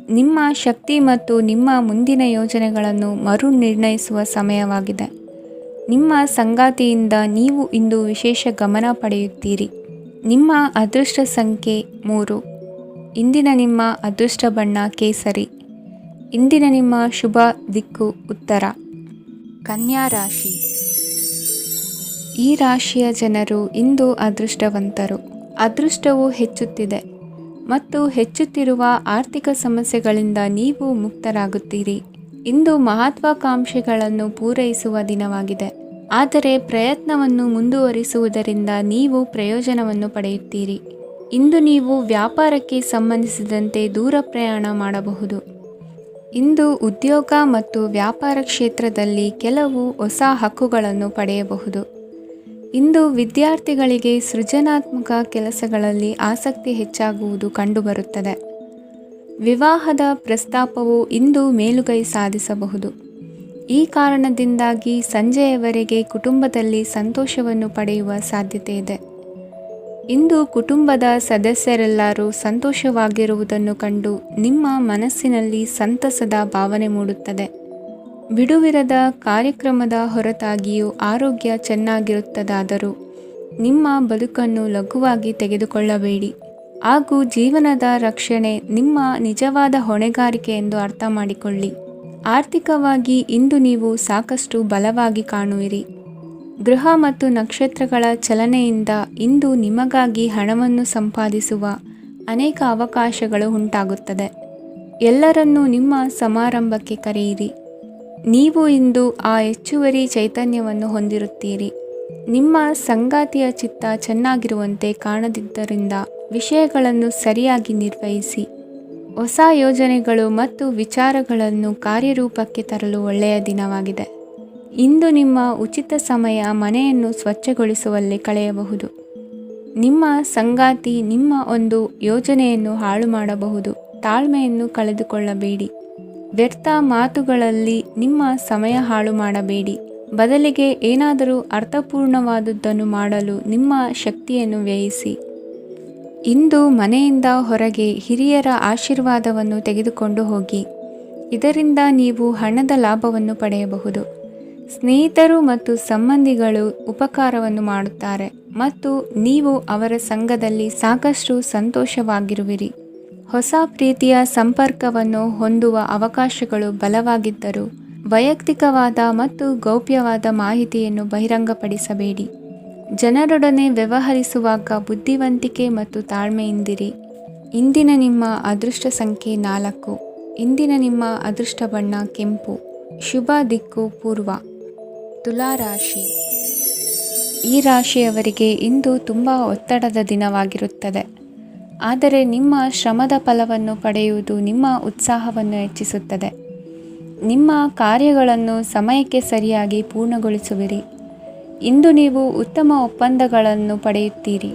ನಿಮ್ಮ ಶಕ್ತಿ ಮತ್ತು ನಿಮ್ಮ ಮುಂದಿನ ಯೋಜನೆಗಳನ್ನು ಮರು ನಿರ್ಣಯಿಸುವ ಸಮಯವಾಗಿದೆ. ನಿಮ್ಮ ಸಂಗಾತಿಯಿಂದ ನೀವು ಇಂದು ವಿಶೇಷ ಗಮನ ಪಡೆಯುತ್ತೀರಿ. ನಿಮ್ಮ ಅದೃಷ್ಟ ಸಂಖ್ಯೆ 3. ಇಂದಿನ ನಿಮ್ಮ ಅದೃಷ್ಟ ಬಣ್ಣ ಕೇಸರಿ. ಇಂದಿನ ನಿಮ್ಮ ಶುಭ ದಿಕ್ಕು ಉತ್ತರ. ಕನ್ಯಾ ರಾಶಿ. ಈ ರಾಶಿಯ ಜನರು ಇಂದು ಅದೃಷ್ಟವಂತರು. ಅದೃಷ್ಟವು ಹೆಚ್ಚುತ್ತಿದೆ ಮತ್ತು ಹೆಚ್ಚುತ್ತಿರುವ ಆರ್ಥಿಕ ಸಮಸ್ಯೆಗಳಿಂದ ನೀವು ಮುಕ್ತರಾಗುತ್ತೀರಿ. ಇಂದು ಮಹತ್ವಾಕಾಂಕ್ಷೆಗಳನ್ನು ಪೂರೈಸುವ ದಿನವಾಗಿದೆ. ಆದರೆ ಪ್ರಯತ್ನವನ್ನು ಮುಂದುವರಿಸುವುದರಿಂದ ನೀವು ಪ್ರಯೋಜನವನ್ನು ಪಡೆಯುತ್ತೀರಿ. ಇಂದು ನೀವು ವ್ಯಾಪಾರಕ್ಕೆ ಸಂಬಂಧಿಸಿದಂತೆ ದೂರ ಪ್ರಯಾಣ ಮಾಡಬಹುದು. ಇಂದು ಉದ್ಯೋಗ ಮತ್ತು ವ್ಯಾಪಾರ ಕ್ಷೇತ್ರದಲ್ಲಿ ಕೆಲವು ಹೊಸ ಹಕ್ಕುಗಳನ್ನು ಪಡೆಯಬಹುದು. ಇಂದು ವಿದ್ಯಾರ್ಥಿಗಳಿಗೆ ಸೃಜನಾತ್ಮಕ ಕೆಲಸಗಳಲ್ಲಿ ಆಸಕ್ತಿ ಹೆಚ್ಚಾಗುವುದು ಕಂಡುಬರುತ್ತದೆ. ವಿವಾಹದ ಪ್ರಸ್ತಾಪವು ಇಂದು ಮೇಲುಗೈ ಸಾಧಿಸಬಹುದು. ಈ ಕಾರಣದಿಂದಾಗಿ ಸಂಜೆಯವರೆಗೆ ಕುಟುಂಬದಲ್ಲಿ ಸಂತೋಷವನ್ನು ಪಡೆಯುವ ಸಾಧ್ಯತೆ ಇದೆ. ಇಂದು ಕುಟುಂಬದ ಸದಸ್ಯರೆಲ್ಲರೂ ಸಂತೋಷವಾಗಿರುವುದನ್ನು ಕಂಡು ನಿಮ್ಮ ಮನಸ್ಸಿನಲ್ಲಿ ಸಂತಸದ ಭಾವನೆ ಮೂಡುತ್ತದೆ. ಬಿಡುವಿರದ ಕಾರ್ಯಕ್ರಮದ ಹೊರತಾಗಿಯೂ ಆರೋಗ್ಯ ಚೆನ್ನಾಗಿರುತ್ತದಾದರೂ ನಿಮ್ಮ ಬದುಕನ್ನು ಲಘುವಾಗಿ ತೆಗೆದುಕೊಳ್ಳಬೇಡಿ ಹಾಗೂ ಜೀವನದ ರಕ್ಷಣೆ ನಿಮ್ಮ ನಿಜವಾದ ಹೊಣೆಗಾರಿಕೆ ಎಂದು ಅರ್ಥ ಮಾಡಿಕೊಳ್ಳಿ. ಆರ್ಥಿಕವಾಗಿ ಇಂದು ನೀವು ಸಾಕಷ್ಟು ಬಲವಾಗಿ ಕಾಣುವಿರಿ. ಗ್ರಹ ಮತ್ತು ನಕ್ಷತ್ರಗಳ ಚಲನೆಯಿಂದ ಇಂದು ನಿಮಗಾಗಿ ಹಣವನ್ನು ಸಂಪಾದಿಸುವ ಅನೇಕ ಅವಕಾಶಗಳು ಉಂಟಾಗುತ್ತದೆ. ಎಲ್ಲರನ್ನೂ ನಿಮ್ಮ ಸಮಾರಂಭಕ್ಕೆ ಕರೆಯಿರಿ. ನೀವು ಇಂದು ಆ ಹೆಚ್ಚುವರಿ ಚೈತನ್ಯವನ್ನು ಹೊಂದಿರುತ್ತೀರಿ. ನಿಮ್ಮ ಸಂಗಾತಿಯ ಚಿತ್ತ ಚೆನ್ನಾಗಿರುವಂತೆ ಕಾಣದಿದ್ದರಿಂದ ವಿಷಯಗಳನ್ನು ಸರಿಯಾಗಿ ನಿರ್ವಹಿಸಿ. ಹೊಸ ಯೋಜನೆಗಳು ಮತ್ತು ವಿಚಾರಗಳನ್ನು ಕಾರ್ಯರೂಪಕ್ಕೆ ತರಲು ಒಳ್ಳೆಯ ದಿನವಾಗಿದೆ. ಇಂದು ನಿಮ್ಮ ಉಚಿತ ಸಮಯ ಮನೆಯನ್ನು ಸ್ವಚ್ಛಗೊಳಿಸುವಲ್ಲಿ ಕಳೆಯಬಹುದು. ನಿಮ್ಮ ಸಂಗಾತಿ ನಿಮ್ಮ ಒಂದು ಯೋಜನೆಯನ್ನು ಹಾಳು ಮಾಡಬಹುದು. ತಾಳ್ಮೆಯನ್ನು ಕಳೆದುಕೊಳ್ಳಬೇಡಿ. ವ್ಯರ್ಥ ಮಾತುಗಳಲ್ಲಿ ನಿಮ್ಮ ಸಮಯ ಹಾಳು ಮಾಡಬೇಡಿ. ಬದಲಿಗೆ ಏನಾದರೂ ಅರ್ಥಪೂರ್ಣವಾದುದನ್ನು ಮಾಡಲು ನಿಮ್ಮ ಶಕ್ತಿಯನ್ನು ವ್ಯಯಿಸಿ. ಇಂದು ಮನೆಯಿಂದ ಹೊರಗೆ ಹಿರಿಯರ ಆಶೀರ್ವಾದವನ್ನು ತೆಗೆದುಕೊಂಡು ಹೋಗಿ. ಇದರಿಂದ ನೀವು ಹಣದ ಲಾಭವನ್ನು ಪಡೆಯಬಹುದು. ಸ್ನೇಹಿತರು ಮತ್ತು ಸಂಬಂಧಿಗಳು ಉಪಕಾರವನ್ನು ಮಾಡುತ್ತಾರೆ ಮತ್ತು ನೀವು ಅವರ ಸಂಘದಲ್ಲಿ ಸಾಕಷ್ಟು ಸಂತೋಷವಾಗಿರುವಿರಿ. ಹೊಸ ಪ್ರೀತಿಯ ಸಂಪರ್ಕವನ್ನು ಹೊಂದುವ ಅವಕಾಶಗಳು ಬಲವಾಗಿದ್ದರೂ ವೈಯಕ್ತಿಕವಾದ ಮತ್ತು ಗೌಪ್ಯವಾದ ಮಾಹಿತಿಯನ್ನು ಬಹಿರಂಗಪಡಿಸಬೇಡಿ. ಜನರೊಡನೆ ವ್ಯವಹರಿಸುವಾಗ ಬುದ್ಧಿವಂತಿಕೆ ಮತ್ತು ತಾಳ್ಮೆಯಿಂದಿರಿ. ಇಂದಿನ ನಿಮ್ಮ ಅದೃಷ್ಟ ಸಂಖ್ಯೆ 4. ಇಂದಿನ ನಿಮ್ಮ ಅದೃಷ್ಟ ಬಣ್ಣ ಕೆಂಪು. ಶುಭ ದಿಕ್ಕು ಪೂರ್ವ. ತುಲಾ ರಾಶಿ. ಈ ರಾಶಿಯವರಿಗೆ ಇಂದು ತುಂಬ ಒತ್ತಡದ ದಿನವಾಗಿರುತ್ತದೆ. ಆದರೆ ನಿಮ್ಮ ಶ್ರಮದ ಫಲವನ್ನು ಪಡೆಯುವುದು ನಿಮ್ಮ ಉತ್ಸಾಹವನ್ನು ಹೆಚ್ಚಿಸುತ್ತದೆ. ನಿಮ್ಮ ಕಾರ್ಯಗಳನ್ನು ಸಮಯಕ್ಕೆ ಸರಿಯಾಗಿ ಪೂರ್ಣಗೊಳಿಸುವಿರಿ. ಇಂದು ನೀವು ಉತ್ತಮ ಒಪ್ಪಂದಗಳನ್ನು ಪಡೆಯುತ್ತೀರಿ.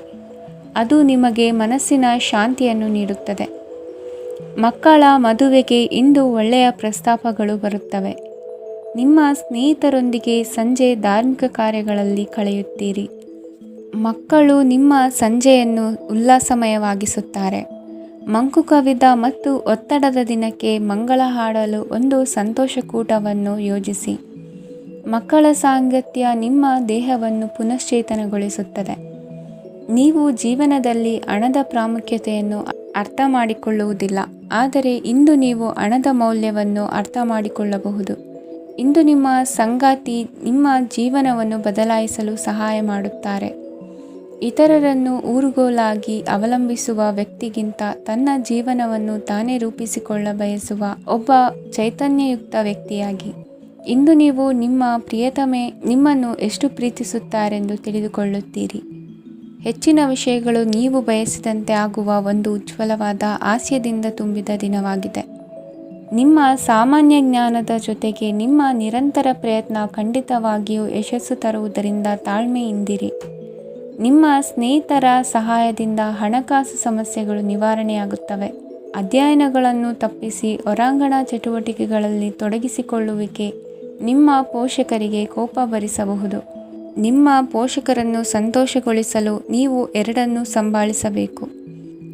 ಅದು ನಿಮಗೆ ಮನಸ್ಸಿನ ಶಾಂತಿಯನ್ನು ನೀಡುತ್ತದೆ. ಮಕ್ಕಳ ಮದುವೆಗೆ ಇಂದು ಒಳ್ಳೆಯ ಪ್ರಸ್ತಾಪಗಳು ಬರುತ್ತವೆ. ನಿಮ್ಮ ಸ್ನೇಹಿತರೊಂದಿಗೆ ಸಂಜೆ ಧಾರ್ಮಿಕ ಕಾರ್ಯಗಳಲ್ಲಿ ಕಳೆಯುತ್ತೀರಿ. ಮಕ್ಕಳು ನಿಮ್ಮ ಸಂಜೆಯನ್ನು ಉಲ್ಲಾಸಮಯವಾಗಿಸುತ್ತಾರೆ. ಮಂಕು ಕವಿದ ಮತ್ತು ಒತ್ತಡದ ದಿನಕ್ಕೆ ಮಂಗಳ ಹಾಡಲು ಒಂದು ಸಂತೋಷಕೂಟವನ್ನು ಯೋಜಿಸಿ. ಮಕ್ಕಳ ಸಾಂಗತ್ಯ ನಿಮ್ಮ ದೇಹವನ್ನು ಪುನಶ್ಚೇತನಗೊಳಿಸುತ್ತದೆ. ನೀವು ಜೀವನದಲ್ಲಿ ಹಣದ ಪ್ರಾಮುಖ್ಯತೆಯನ್ನು ಅರ್ಥ ಮಾಡಿಕೊಳ್ಳುವುದಿಲ್ಲ, ಆದರೆ ಇಂದು ನೀವು ಹಣದ ಮೌಲ್ಯವನ್ನು ಅರ್ಥ ಮಾಡಿಕೊಳ್ಳಬಹುದು. ಇಂದು ನಿಮ್ಮ ಸಂಗಾತಿ ನಿಮ್ಮ ಜೀವನವನ್ನು ಬದಲಾಯಿಸಲು ಸಹಾಯ ಮಾಡುತ್ತಾರೆ. ಇತರರನ್ನು ಊರುಗೋಲಾಗಿ ಅವಲಂಬಿಸುವ ವ್ಯಕ್ತಿಗಿಂತ ತನ್ನ ಜೀವನವನ್ನು ತಾನೇ ರೂಪಿಸಿಕೊಳ್ಳ ಬಯಸುವ ಒಬ್ಬ ಚೈತನ್ಯಯುಕ್ತ ವ್ಯಕ್ತಿಯಾಗಿ. ಇಂದು ನೀವು ನಿಮ್ಮ ಪ್ರಿಯತಮೆ ನಿಮ್ಮನ್ನು ಎಷ್ಟು ಪ್ರೀತಿಸುತ್ತಾರೆಂದು ತಿಳಿದುಕೊಳ್ಳುತ್ತೀರಿ. ಹೆಚ್ಚಿನ ವಿಷಯಗಳು ನೀವು ಬಯಸಿದಂತೆ ಆಗುವ ಒಂದು ಉಜ್ವಲವಾದ ಹಾಸ್ಯದಿಂದ ತುಂಬಿದ ದಿನವಾಗಿದೆ. ನಿಮ್ಮ ಸಾಮಾನ್ಯ ಜ್ಞಾನದ ಜೊತೆಗೆ ನಿಮ್ಮ ನಿರಂತರ ಪ್ರಯತ್ನ ಖಂಡಿತವಾಗಿಯೂ ಯಶಸ್ಸು ತರುವುದರಿಂದ ತಾಳ್ಮೆಯಿಂದಿರಿ. ನಿಮ್ಮ ಸ್ನೇಹಿತರ ಸಹಾಯದಿಂದ ಹಣಕಾಸು ಸಮಸ್ಯೆಗಳು ನಿವಾರಣೆಯಾಗುತ್ತವೆ. ಅಧ್ಯಯನಗಳನ್ನು ತಪ್ಪಿಸಿ ಹೊರಾಂಗಣ ಚಟುವಟಿಕೆಗಳಲ್ಲಿ ತೊಡಗಿಸಿಕೊಳ್ಳುವಿಕೆ ನಿಮ್ಮ ಪೋಷಕರಿಗೆ ಕೋಪ ಭರಿಸಬಹುದು. ನಿಮ್ಮ ಪೋಷಕರನ್ನು ಸಂತೋಷಗೊಳಿಸಲು ನೀವು ಎರಡನ್ನೂ ಸಂಭಾಳಿಸಬೇಕು.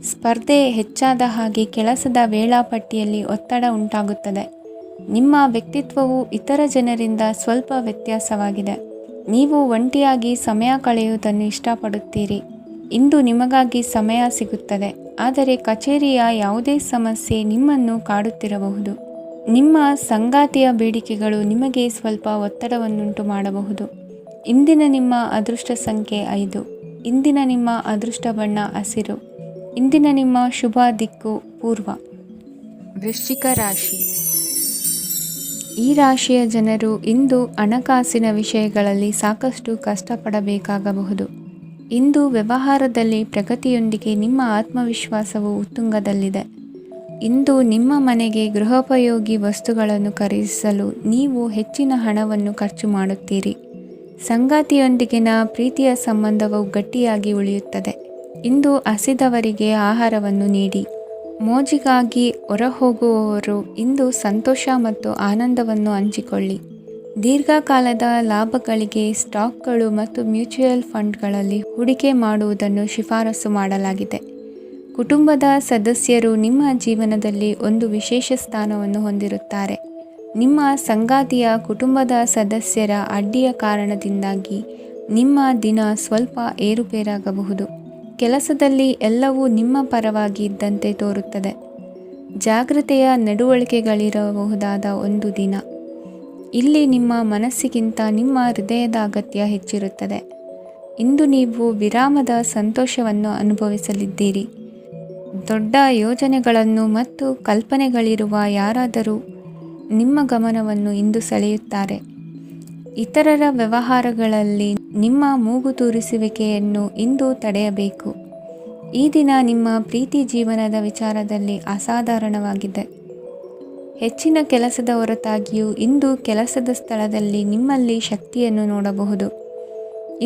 ಸ್ಪರ್ಧೆ ಹೆಚ್ಚಾದ ಹಾಗೆ ಕೆಲಸದ ವೇಳಾಪಟ್ಟಿಯಲ್ಲಿ ಒತ್ತಡ ಉಂಟಾಗುತ್ತದೆ. ನಿಮ್ಮ ವ್ಯಕ್ತಿತ್ವವು ಇತರ ಜನರಿಂದ ಸ್ವಲ್ಪ ವ್ಯತ್ಯಾಸವಾಗಿದೆ. ನೀವು ಒಂಟಿಯಾಗಿ ಸಮಯ ಕಳೆಯುವುದನ್ನು ಇಷ್ಟಪಡುತ್ತೀರಿ. ಇಂದು ನಿಮಗಾಗಿ ಸಮಯ ಸಿಗುತ್ತದೆ, ಆದರೆ ಕಚೇರಿಯ ಯಾವುದೇ ಸಮಸ್ಯೆ ನಿಮ್ಮನ್ನು ಕಾಡುತ್ತಿರಬಹುದು. ನಿಮ್ಮ ಸಂಗಾತಿಯ ಬೇಡಿಕೆಗಳು ನಿಮಗೆ ಸ್ವಲ್ಪ ಒತ್ತಡವನ್ನುಂಟು ಮಾಡಬಹುದು. ಇಂದಿನ ನಿಮ್ಮ ಅದೃಷ್ಟ ಸಂಖ್ಯೆ 5. ಇಂದಿನ ನಿಮ್ಮ ಅದೃಷ್ಟ ಬಣ್ಣ ಹಸಿರು. ಇಂದಿನ ನಿಮ್ಮ ಶುಭ ದಿಕ್ಕು ಪೂರ್ವ. ವೃಶ್ಚಿಕ ರಾಶಿ. ಈ ರಾಶಿಯ ಜನರು ಇಂದು ಹಣಕಾಸಿನ ವಿಷಯಗಳಲ್ಲಿ ಸಾಕಷ್ಟು ಕಷ್ಟಪಡಬೇಕಾಗಬಹುದು. ಇಂದು ವ್ಯವಹಾರದಲ್ಲಿ ಪ್ರಗತಿಯೊಂದಿಗೆ ನಿಮ್ಮ ಆತ್ಮವಿಶ್ವಾಸವು ಉತ್ತುಂಗದಲ್ಲಿದೆ. ಇಂದು ನಿಮ್ಮ ಮನೆಗೆ ಗೃಹೋಪಯೋಗಿ ವಸ್ತುಗಳನ್ನು ಖರೀದಿಸಲು ನೀವು ಹೆಚ್ಚಿನ ಹಣವನ್ನು ಖರ್ಚು ಮಾಡುತ್ತೀರಿ. ಸಂಗಾತಿಯೊಂದಿಗಿನ ಪ್ರೀತಿಯ ಸಂಬಂಧವು ಗಟ್ಟಿಯಾಗಿ ಉಳಿಯುತ್ತದೆ. ಇಂದು ಹಸಿದವರಿಗೆ ಆಹಾರವನ್ನು ನೀಡಿ. ಮೋಜಿಗಾಗಿ ಹೊರಹೋಗುವವರು ಇಂದು ಸಂತೋಷ ಮತ್ತು ಆನಂದವನ್ನು ಹಂಚಿಕೊಳ್ಳಿ. ದೀರ್ಘಕಾಲದ ಲಾಭಗಳಿಗೆ ಸ್ಟಾಕ್ಗಳು ಮತ್ತು ಮ್ಯೂಚುವಲ್ ಫಂಡ್ಗಳಲ್ಲಿ ಹೂಡಿಕೆ ಮಾಡುವುದನ್ನು ಶಿಫಾರಸು ಮಾಡಲಾಗಿದೆ. ಕುಟುಂಬದ ಸದಸ್ಯರು ನಿಮ್ಮ ಜೀವನದಲ್ಲಿ ಒಂದು ವಿಶೇಷ ಸ್ಥಾನವನ್ನು ಹೊಂದಿರುತ್ತಾರೆ. ನಿಮ್ಮ ಸಂಗಾತಿಯ ಕುಟುಂಬದ ಸದಸ್ಯರ ಅಡ್ಡಿಯ ಕಾರಣದಿಂದಾಗಿ ನಿಮ್ಮ ದಿನ ಸ್ವಲ್ಪ ಏರುಪೇರಾಗಬಹುದು. ಕೆಲಸದಲ್ಲಿ ಎಲ್ಲವೂ ನಿಮ್ಮ ಪರವಾಗಿ ಇದ್ದಂತೆ ತೋರುತ್ತದೆ. ಜಾಗ್ರತೆಯ ನಡವಳಿಕೆಗಳಿರಬಹುದಾದ ಒಂದು ದಿನ. ಇಲ್ಲಿ ನಿಮ್ಮ ಮನಸ್ಸಿಗಿಂತ ನಿಮ್ಮ ಹೃದಯದ ಅಗತ್ಯ ಹೆಚ್ಚಿರುತ್ತದೆ. ಇಂದು ನೀವು ವಿರಾಮದ ಸಂತೋಷವನ್ನು ಅನುಭವಿಸಲಿದ್ದೀರಿ. ದೊಡ್ಡ ಯೋಜನೆಗಳನ್ನು ಮತ್ತು ಕಲ್ಪನೆಗಳಿರುವ ಯಾರಾದರೂ ನಿಮ್ಮ ಗಮನವನ್ನು ಇಂದು ಸೆಳೆಯುತ್ತಾರೆ. ಇತರರ ವ್ಯವಹಾರಗಳಲ್ಲಿ ನಿಮ್ಮ ಮೂಗು ತೂರಿಸುವಿಕೆಯನ್ನು ಇಂದು ತಡೆಯಬೇಕು. ಈ ದಿನ ನಿಮ್ಮ ಪ್ರೀತಿ ಜೀವನದ ವಿಚಾರದಲ್ಲಿ ಅಸಾಧಾರಣವಾಗಿದೆ. ಹೆಚ್ಚಿನ ಕೆಲಸದ ಹೊರತಾಗಿಯೂ ಇಂದು ಕೆಲಸದ ಸ್ಥಳದಲ್ಲಿ ನಿಮ್ಮಲ್ಲಿ ಶಕ್ತಿಯನ್ನು ನೋಡಬಹುದು.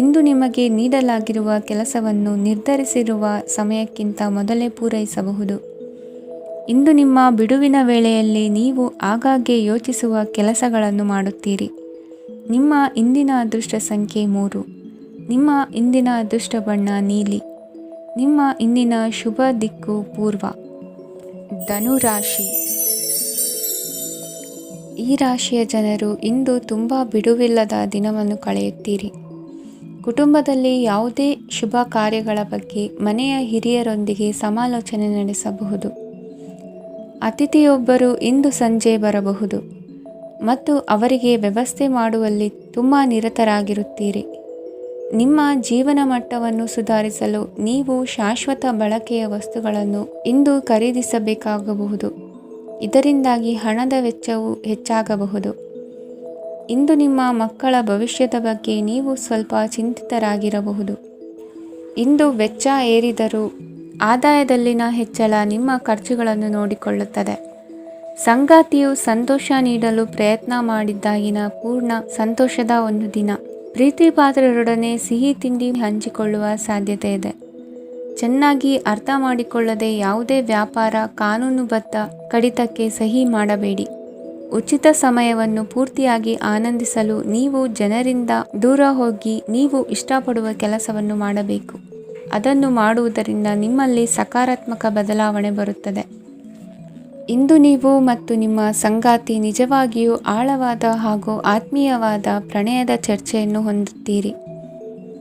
ಇಂದು ನಿಮಗೆ ನೀಡಲಾಗಿರುವ ಕೆಲಸವನ್ನು ನಿರ್ಧರಿಸಿರುವ ಸಮಯಕ್ಕಿಂತ ಮೊದಲೇ ಪೂರೈಸಬಹುದು. ಇಂದು ನಿಮ್ಮ ಬಿಡುವಿನ ವೇಳೆಯಲ್ಲಿ ನೀವು ಆಗಾಗ್ಗೆ ಯೋಚಿಸುವ ಕೆಲಸಗಳನ್ನು ಮಾಡುತ್ತೀರಿ. ನಿಮ್ಮ ಇಂದಿನ ಅದೃಷ್ಟ ಸಂಖ್ಯೆ 3. ನಿಮ್ಮ ಇಂದಿನ ಅದೃಷ್ಟ ಬಣ್ಣ ನೀಲಿ. ನಿಮ್ಮ ಇಂದಿನ ಶುಭ ದಿಕ್ಕು ಪೂರ್ವ. ಧನು ರಾಶಿ. ಈ ರಾಶಿಯ ಜನರು ಇಂದು ತುಂಬ ಬಿಡುವಿಲ್ಲದ ದಿನವನ್ನು ಕಳೆಯುತ್ತೀರಿ. ಕುಟುಂಬದಲ್ಲಿ ಯಾವುದೇ ಶುಭ ಕಾರ್ಯಗಳ ಬಗ್ಗೆ ಮನೆಯ ಹಿರಿಯರೊಂದಿಗೆ ಸಮಾಲೋಚನೆ ನಡೆಸಬಹುದು. ಅತಿಥಿಯೊಬ್ಬರು ಇಂದು ಸಂಜೆ ಬರಬಹುದು ಮತ್ತು ಅವರಿಗೆ ವ್ಯವಸ್ಥೆ ಮಾಡುವಲ್ಲಿ ತುಂಬ ನಿರತರಾಗಿರುತ್ತೀರಿ. ನಿಮ್ಮ ಜೀವನ ಮಟ್ಟವನ್ನು ಸುಧಾರಿಸಲು ನೀವು ಶಾಶ್ವತ ಬಳಕೆಯ ವಸ್ತುಗಳನ್ನು ಇಂದು ಖರೀದಿಸಬೇಕಾಗಬಹುದು. ಇದರಿಂದಾಗಿ ಹಣದ ವೆಚ್ಚವು ಹೆಚ್ಚಾಗಬಹುದು. ಇಂದು ನಿಮ್ಮ ಮಕ್ಕಳ ಭವಿಷ್ಯದ ಬಗ್ಗೆ ನೀವು ಸ್ವಲ್ಪ ಚಿಂತಿತರಾಗಿರಬಹುದು. ಇಂದು ವೆಚ್ಚ ಏರಿದರೂ ಆದಾಯದಲ್ಲಿನ ಹೆಚ್ಚಳ ನಿಮ್ಮ ಖರ್ಚುಗಳನ್ನು ನೋಡಿಕೊಳ್ಳುತ್ತದೆ. ಸಂಗಾತಿಯು ಸಂತೋಷ ನೀಡಲು ಪ್ರಯತ್ನ ಮಾಡಿದ್ದಾಗಿನ ಪೂರ್ಣ ಸಂತೋಷದ ಒಂದು ದಿನ. ಪ್ರೀತಿ ಪಾತ್ರರೊಡನೆ ಸಿಹಿ ತಿಂಡಿ ಹಂಚಿಕೊಳ್ಳುವ ಸಾಧ್ಯತೆ ಇದೆ. ಚೆನ್ನಾಗಿ ಅರ್ಥ ಮಾಡಿಕೊಳ್ಳದೆ ಯಾವುದೇ ವ್ಯಾಪಾರ ಕಾನೂನುಬದ್ಧ ಕಡಿತಕ್ಕೆ ಸಹಿ ಮಾಡಬೇಡಿ. ಉಚಿತ ಸಮಯವನ್ನು ಪೂರ್ತಿಯಾಗಿ ಆನಂದಿಸಲು ನೀವು ಜನರಿಂದ ದೂರ ಹೋಗಿ ನೀವು ಇಷ್ಟಪಡುವ ಕೆಲಸವನ್ನು ಮಾಡಬೇಕು. ಅದನ್ನು ಮಾಡುವುದರಿಂದ ನಿಮ್ಮಲ್ಲಿ ಸಕಾರಾತ್ಮಕ ಬದಲಾವಣೆ ಬರುತ್ತದೆ. ಇಂದು ನೀವು ಮತ್ತು ನಿಮ್ಮ ಸಂಗಾತಿ ನಿಜವಾಗಿಯೂ ಆಳವಾದ ಹಾಗೂ ಆತ್ಮೀಯವಾದ ಪ್ರಣಯದ ಚರ್ಚೆಯನ್ನು ಹೊಂದುತ್ತೀರಿ.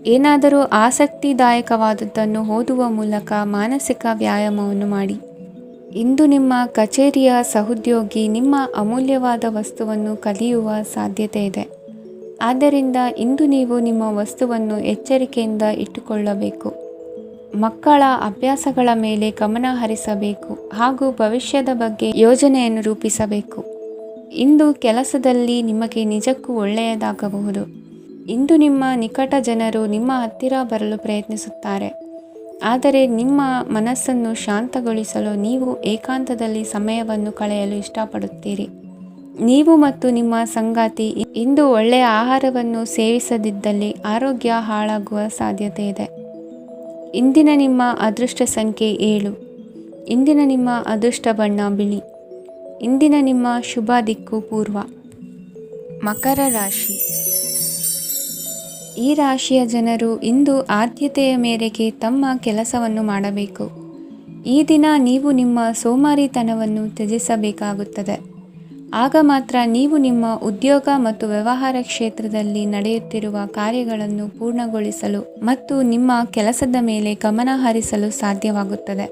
ಏನಾದರೂ ಆಸಕ್ತಿದಾಯಕವಾದದ್ದನ್ನು ಓದುವ ಮೂಲಕ ಮಾನಸಿಕ ವ್ಯಾಯಾಮವನ್ನು ಮಾಡಿ. ಇಂದು ನಿಮ್ಮ ಕಚೇರಿಯ ಸಹೋದ್ಯೋಗಿ ನಿಮ್ಮ ಅಮೂಲ್ಯವಾದ ವಸ್ತುವನ್ನು ಕದಿಯುವ ಸಾಧ್ಯತೆ ಇದೆ. ಆದ್ದರಿಂದ ಇಂದು ನೀವು ನಿಮ್ಮ ವಸ್ತುವನ್ನು ಎಚ್ಚರಿಕೆಯಿಂದ ಇಟ್ಟುಕೊಳ್ಳಬೇಕು. ಮಕ್ಕಳ ಅಭ್ಯಾಸಗಳ ಮೇಲೆ ಗಮನ ಹರಿಸಬೇಕು ಹಾಗೂ ಭವಿಷ್ಯದ ಬಗ್ಗೆ ಯೋಜನೆಯನ್ನು ರೂಪಿಸಬೇಕು. ಇಂದು ಕೆಲಸದಲ್ಲಿ ನಿಮಗೆ ನಿಜಕ್ಕೂ ಒಳ್ಳೆಯದಾಗಬಹುದು. ಇಂದು ನಿಮ್ಮ ನಿಕಟ ಜನರು ನಿಮ್ಮ ಹತ್ತಿರ ಬರಲು ಪ್ರಯತ್ನಿಸುತ್ತಾರೆ, ಆದರೆ ನಿಮ್ಮ ಮನಸ್ಸನ್ನು ಶಾಂತಗೊಳಿಸಲು ನೀವು ಏಕಾಂತದಲ್ಲಿ ಸಮಯವನ್ನು ಕಳೆಯಲು ಇಷ್ಟಪಡುತ್ತೀರಿ. ನೀವು ಮತ್ತು ನಿಮ್ಮ ಸಂಗಾತಿ ಇಂದು ಒಳ್ಳೆಯ ಆಹಾರವನ್ನು ಸೇವಿಸದಿದ್ದಲ್ಲಿ ಆರೋಗ್ಯ ಹಾಳಾಗುವ ಸಾಧ್ಯತೆ ಇದೆ. ಇಂದಿನ ನಿಮ್ಮ ಅದೃಷ್ಟ ಸಂಖ್ಯೆ 7. ಇಂದಿನ ನಿಮ್ಮ ಅದೃಷ್ಟ ಬಣ್ಣ ಬಿಳಿ. ಇಂದಿನ ನಿಮ್ಮ ಶುಭ ದಿಕ್ಕು ಪೂರ್ವ. ಮಕರ ರಾಶಿ. ಈ ರಾಶಿಯ ಜನರು ಇಂದು ಆದ್ಯತೆಯ ಮೇರೆಗೆ ತಮ್ಮ ಕೆಲಸವನ್ನು ಮಾಡಬೇಕು. ಈ ದಿನ ನೀವು ನಿಮ್ಮ ಸೋಮಾರಿತನವನ್ನು ತ್ಯಜಿಸಬೇಕಾಗುತ್ತದೆ. ಆಗ ಮಾತ್ರ ನೀವು ನಿಮ್ಮ ಉದ್ಯೋಗ ಮತ್ತು ವ್ಯವಹಾರ ಕ್ಷೇತ್ರದಲ್ಲಿ ನಡೆಯುತ್ತಿರುವ ಕಾರ್ಯಗಳನ್ನು ಪೂರ್ಣಗೊಳಿಸಲು ಮತ್ತು ನಿಮ್ಮ ಕೆಲಸದ ಮೇಲೆ ಗಮನ ಹರಿಸಲು ಸಾಧ್ಯವಾಗುತ್ತದೆ.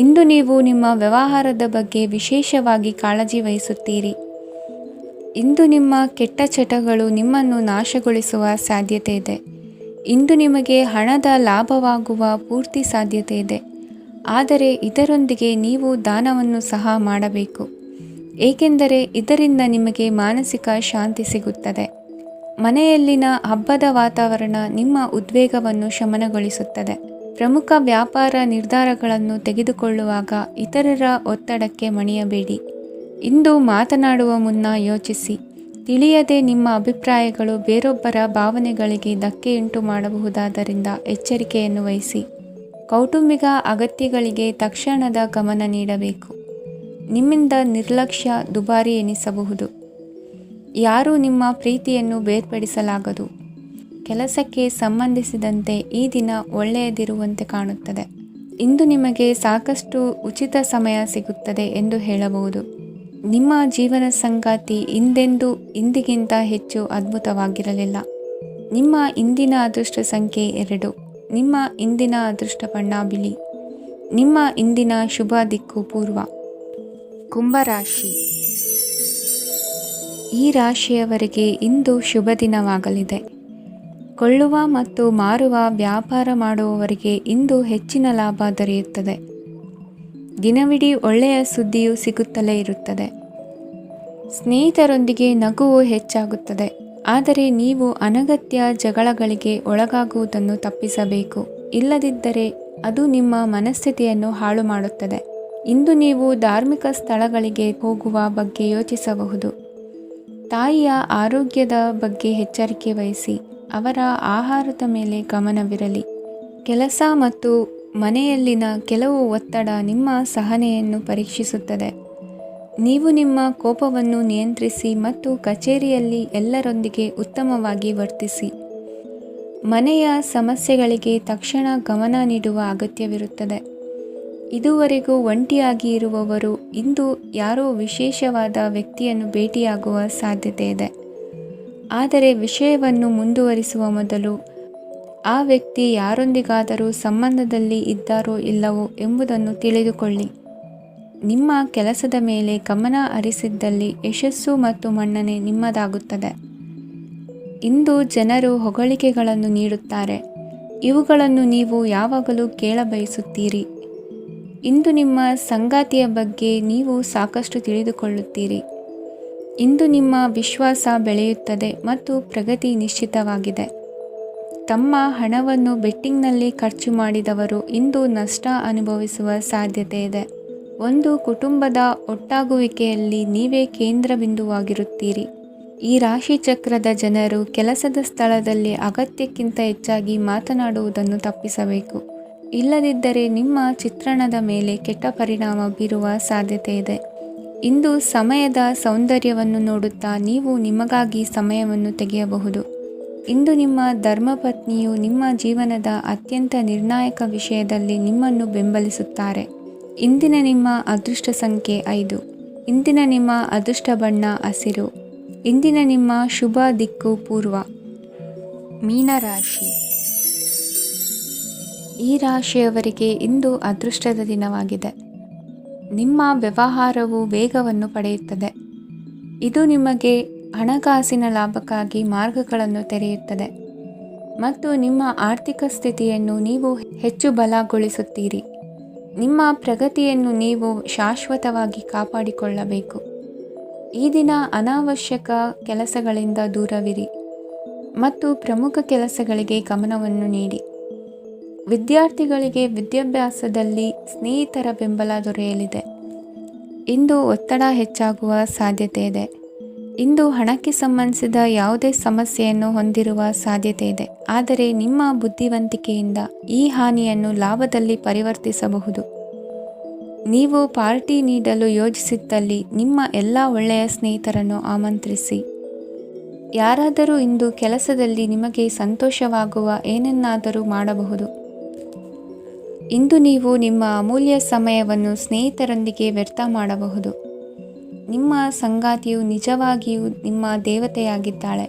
ಇಂದು ನೀವು ನಿಮ್ಮ ವ್ಯವಹಾರದ ಬಗ್ಗೆ ವಿಶೇಷವಾಗಿ ಕಾಳಜಿ ವಹಿಸುತ್ತೀರಿ. ಇಂದು ನಿಮ್ಮ ಕೆಟ್ಟ ಚಟಗಳು ನಿಮ್ಮನ್ನು ನಾಶಗೊಳಿಸುವ ಸಾಧ್ಯತೆ ಇದೆ. ಇಂದು ನಿಮಗೆ ಹಣದ ಲಾಭವಾಗುವ ಪೂರ್ತಿ ಸಾಧ್ಯತೆ ಇದೆ, ಆದರೆ ಇದರೊಂದಿಗೆ ನೀವು ದಾನವನ್ನು ಸಹ ಮಾಡಬೇಕು, ಏಕೆಂದರೆ ಇದರಿಂದ ನಿಮಗೆ ಮಾನಸಿಕ ಶಾಂತಿ ಸಿಗುತ್ತದೆ. ಮನೆಯಲ್ಲಿನ ಹಬ್ಬದ ವಾತಾವರಣ ನಿಮ್ಮ ಉದ್ವೇಗವನ್ನು ಶಮನಗೊಳಿಸುತ್ತದೆ. ಪ್ರಮುಖ ವ್ಯಾಪಾರ ನಿರ್ಧಾರಗಳನ್ನು ತೆಗೆದುಕೊಳ್ಳುವಾಗ ಇತರರ ಒತ್ತಡಕ್ಕೆ ಮಣಿಯಬೇಡಿ. ಇಂದು ಮಾತನಾಡುವ ಮುನ್ನ ಯೋಚಿಸಿ. ತಿಳಿಯದೆ ನಿಮ್ಮ ಅಭಿಪ್ರಾಯಗಳು ಬೇರೊಬ್ಬರ ಭಾವನೆಗಳಿಗೆ ಧಕ್ಕೆಯುಂಟು ಮಾಡಬಹುದಾದ್ದರಿಂದ ಎಚ್ಚರಿಕೆಯನ್ನು ವಹಿಸಿ. ಕೌಟುಂಬಿಕ ಅಗತ್ಯಗಳಿಗೆ ತಕ್ಷಣದ ಗಮನ ನೀಡಬೇಕು. ನಿಮ್ಮಿಂದ ನಿರ್ಲಕ್ಷ್ಯ ದುಬಾರಿ ಎನಿಸಬಹುದು. ಯಾರೂ ನಿಮ್ಮ ಪ್ರೀತಿಯನ್ನು ಬೇರ್ಪಡಿಸಲಾಗದು. ಕೆಲಸಕ್ಕೆ ಸಂಬಂಧಿಸಿದಂತೆ ಈ ದಿನ ಒಳ್ಳೆಯದಿರುವಂತೆ ಕಾಣುತ್ತದೆ. ಇಂದು ನಿಮಗೆ ಸಾಕಷ್ಟು ಉಚಿತ ಸಮಯ ಸಿಗುತ್ತದೆ ಎಂದು ಹೇಳಬಹುದು. ನಿಮ್ಮ ಜೀವನ ಸಂಗಾತಿ ಇಂದೆಂದೂ ಇಂದಿಗಿಂತ ಹೆಚ್ಚು ಅದ್ಭುತವಾಗಿರಲಿಲ್ಲ. ನಿಮ್ಮ ಇಂದಿನ ಅದೃಷ್ಟ ಸಂಖ್ಯೆ 2. ನಿಮ್ಮ ಇಂದಿನ ಅದೃಷ್ಟ ಬಣ್ಣ ಬಿಳಿ. ನಿಮ್ಮ ಇಂದಿನ ಶುಭ ದಿಕ್ಕು ಪೂರ್ವ. ಕುಂಭರಾಶಿ. ಈ ರಾಶಿಯವರಿಗೆ ಇಂದು ಶುಭ ದಿನವಾಗಲಿದೆ. ಕೊಳ್ಳುವ ಮತ್ತು ಮಾರುವ ವ್ಯಾಪಾರ ಮಾಡುವವರಿಗೆ ಇಂದು ಹೆಚ್ಚಿನ ಲಾಭ ದೊರೆಯುತ್ತದೆ. ದಿನವಿಡೀ ಒಳ್ಳೆಯ ಸುದ್ದಿಯು ಸಿಗುತ್ತಲೇ ಇರುತ್ತದೆ. ಸ್ನೇಹಿತರೊಂದಿಗೆ ನಗುವು ಹೆಚ್ಚಾಗುತ್ತದೆ, ಆದರೆ ನೀವು ಅನಗತ್ಯ ಜಗಳಗಳಿಗೆ ಒಳಗಾಗುವುದನ್ನು ತಪ್ಪಿಸಬೇಕು. ಇಲ್ಲದಿದ್ದರೆ ಅದು ನಿಮ್ಮ ಮನಸ್ಥಿತಿಯನ್ನು ಹಾಳು ಮಾಡುತ್ತದೆ. ಇಂದು ನೀವು ಧಾರ್ಮಿಕ ಸ್ಥಳಗಳಿಗೆ ಹೋಗುವ ಬಗ್ಗೆ ಯೋಚಿಸಬಹುದು. ತಾಯಿಯ ಆರೋಗ್ಯದ ಬಗ್ಗೆ ಎಚ್ಚರಿಕೆ ವಹಿಸಿ. ಅವರ ಆಹಾರದ ಮೇಲೆ ಗಮನವಿರಲಿ. ಕೆಲಸ ಮತ್ತು ಮನೆಯಲ್ಲಿನ ಕೆಲವು ಒತ್ತಡ ನಿಮ್ಮ ಸಹನೆಯನ್ನು ಪರೀಕ್ಷಿಸುತ್ತದೆ. ನೀವು ನಿಮ್ಮ ಕೋಪವನ್ನು ನಿಯಂತ್ರಿಸಿ ಮತ್ತು ಕಚೇರಿಯಲ್ಲಿ ಎಲ್ಲರೊಂದಿಗೆ ಉತ್ತಮವಾಗಿ ವರ್ತಿಸಿ. ಮನೆಯ ಸಮಸ್ಯೆಗಳಿಗೆ ತಕ್ಷಣ ಗಮನ ನೀಡುವ ಅಗತ್ಯವಿರುತ್ತದೆ. ಇದುವರೆಗೂ ಒಂಟಿಯಾಗಿ ಇರುವವರು ಇಂದು ಯಾರೋ ವಿಶೇಷವಾದ ವ್ಯಕ್ತಿಯನ್ನು ಭೇಟಿಯಾಗುವ ಸಾಧ್ಯತೆ ಇದೆ. ಆದರೆ ವಿಷಯವನ್ನು ಮುಂದುವರಿಸುವ ಮೊದಲು ಆ ವ್ಯಕ್ತಿ ಯಾರೊಂದಿಗಾದರೂ ಸಂಬಂಧದಲ್ಲಿ ಇದ್ದಾರೋ ಇಲ್ಲವೋ ಎಂಬುದನ್ನು ತಿಳಿದುಕೊಳ್ಳಿ. ನಿಮ್ಮ ಕೆಲಸದ ಮೇಲೆ ಗಮನ ಹರಿಸಿದ್ದಲ್ಲಿ ಯಶಸ್ಸು ಮತ್ತು ಮನ್ನಣೆ ನಿಮ್ಮದಾಗುತ್ತದೆ. ಇಂದು ಜನರು ಹೊಗಳಿಕೆಗಳನ್ನು ನೀಡುತ್ತಾರೆ. ಇವುಗಳನ್ನು ನೀವು ಯಾವಾಗಲೂ ಕೇಳಬಯಸುತ್ತೀರಿ. ಇಂದು ನಿಮ್ಮ ಸಂಗಾತಿಯ ಬಗ್ಗೆ ನೀವು ಸಾಕಷ್ಟು ತಿಳಿದುಕೊಳ್ಳುತ್ತೀರಿ. ಇಂದು ನಿಮ್ಮ ವಿಶ್ವಾಸ ಬೆಳೆಯುತ್ತದೆ ಮತ್ತು ಪ್ರಗತಿ ನಿಶ್ಚಿತವಾಗಿದೆ. ತಮ್ಮ ಹಣವನ್ನು ಬೆಟ್ಟಿಂಗ್ನಲ್ಲಿ ಖರ್ಚು ಮಾಡಿದವರು ಇಂದು ನಷ್ಟ ಅನುಭವಿಸುವ ಸಾಧ್ಯತೆ ಇದೆ. ಒಂದು ಕುಟುಂಬದ ಒಟ್ಟಾಗುವಿಕೆಯಲ್ಲಿ ನೀವೇ ಕೇಂದ್ರ ಬಿಂದುವಾಗಿರುತ್ತೀರಿ. ಈ ರಾಶಿ ಚಕ್ರದ ಜನರು ಕೆಲಸದ ಸ್ಥಳದಲ್ಲಿ ಅಗತ್ಯಕ್ಕಿಂತ ಹೆಚ್ಚಾಗಿ ಮಾತನಾಡುವುದನ್ನು ತಪ್ಪಿಸಬೇಕು. ಇಲ್ಲದಿದ್ದರೆ ನಿಮ್ಮ ಚಿತ್ರಣದ ಮೇಲೆ ಕೆಟ್ಟ ಪರಿಣಾಮ ಬೀರುವ ಸಾಧ್ಯತೆ ಇದೆ. ಇಂದು ಸಮಯದ ಸೌಂದರ್ಯವನ್ನು ನೋಡುತ್ತಾ ನೀವು ನಿಮಗಾಗಿ ಸಮಯವನ್ನು ತೆಗೆಯಬಹುದು. ಇಂದು ನಿಮ್ಮ ಧರ್ಮಪತ್ನಿಯು ನಿಮ್ಮ ಜೀವನದ ಅತ್ಯಂತ ನಿರ್ಣಾಯಕ ವಿಷಯದಲ್ಲಿ ನಿಮ್ಮನ್ನು ಬೆಂಬಲಿಸುತ್ತಾರೆ. ಇಂದಿನ ನಿಮ್ಮ ಅದೃಷ್ಟ ಸಂಖ್ಯೆ 5. ಇಂದಿನ ನಿಮ್ಮ ಅದೃಷ್ಟ ಬಣ್ಣ ಹಸಿರು. ಇಂದಿನ ನಿಮ್ಮ ಶುಭ ದಿಕ್ಕು ಪೂರ್ವ. ಮೀನರಾಶಿ. ಈ ರಾಶಿಯವರಿಗೆ ಇಂದು ಅದೃಷ್ಟದ ದಿನವಾಗಿದೆ. ನಿಮ್ಮ ವ್ಯವಹಾರವು ವೇಗವನ್ನು ಪಡೆಯುತ್ತದೆ. ಇದು ನಿಮಗೆ ಹಣಕಾಸಿನ ಲಾಭಕ್ಕಾಗಿ ಮಾರ್ಗಗಳನ್ನು ತೆರೆಯುತ್ತದೆ ಮತ್ತು ನಿಮ್ಮ ಆರ್ಥಿಕ ಸ್ಥಿತಿಯನ್ನು ನೀವು ಹೆಚ್ಚು ಬಲಗೊಳಿಸುತ್ತೀರಿ. ನಿಮ್ಮ ಪ್ರಗತಿಯನ್ನು ನೀವು ಶಾಶ್ವತವಾಗಿ ಕಾಪಾಡಿಕೊಳ್ಳಬೇಕು. ಈ ದಿನ ಅನಾವಶ್ಯಕ ಕೆಲಸಗಳಿಂದ ದೂರವಿರಿ ಮತ್ತು ಪ್ರಮುಖ ಕೆಲಸಗಳಿಗೆ ಗಮನವನ್ನು ನೀಡಿ. ವಿದ್ಯಾರ್ಥಿಗಳಿಗೆ ವಿದ್ಯಾಭ್ಯಾಸದಲ್ಲಿ ಸ್ನೇಹಿತರ ಬೆಂಬಲ ದೊರೆಯಲಿದೆ. ಇಂದು ಒತ್ತಡ ಹೆಚ್ಚಾಗುವ ಸಾಧ್ಯತೆ ಇದೆ. ಇಂದು ಹಣಕ್ಕೆ ಸಂಬಂಧಿಸಿದ ಯಾವುದೇ ಸಮಸ್ಯೆಯನ್ನು ಹೊಂದಿರುವ ಸಾಧ್ಯತೆ ಇದೆ, ಆದರೆ ನಿಮ್ಮ ಬುದ್ಧಿವಂತಿಕೆಯಿಂದ ಈ ಹಾನಿಯನ್ನು ಲಾಭದಲ್ಲಿ ಪರಿವರ್ತಿಸಬಹುದು. ನೀವು ಪಾರ್ಟಿ ನೀಡಲು ಯೋಜಿಸಿದ್ದಲ್ಲಿ ನಿಮ್ಮ ಎಲ್ಲ ಒಳ್ಳೆಯ ಸ್ನೇಹಿತರನ್ನು ಆಮಂತ್ರಿಸಿ. ಯಾರಾದರೂ ಇಂದು ಕೆಲಸದಲ್ಲಿ ನಿಮಗೆ ಸಂತೋಷವಾಗುವ ಏನನ್ನಾದರೂ ಮಾಡಬಹುದು. ಇಂದು ನೀವು ನಿಮ್ಮ ಅಮೂಲ್ಯ ಸಮಯವನ್ನು ಸ್ನೇಹಿತರೊಂದಿಗೆ ವ್ಯರ್ಥ ಮಾಡಬಹುದು. ನಿಮ್ಮ ಸಂಗಾತಿಯು ನಿಜವಾಗಿಯೂ ನಿಮ್ಮ ದೇವತೆಯಾಗಿದ್ದಾಳೆ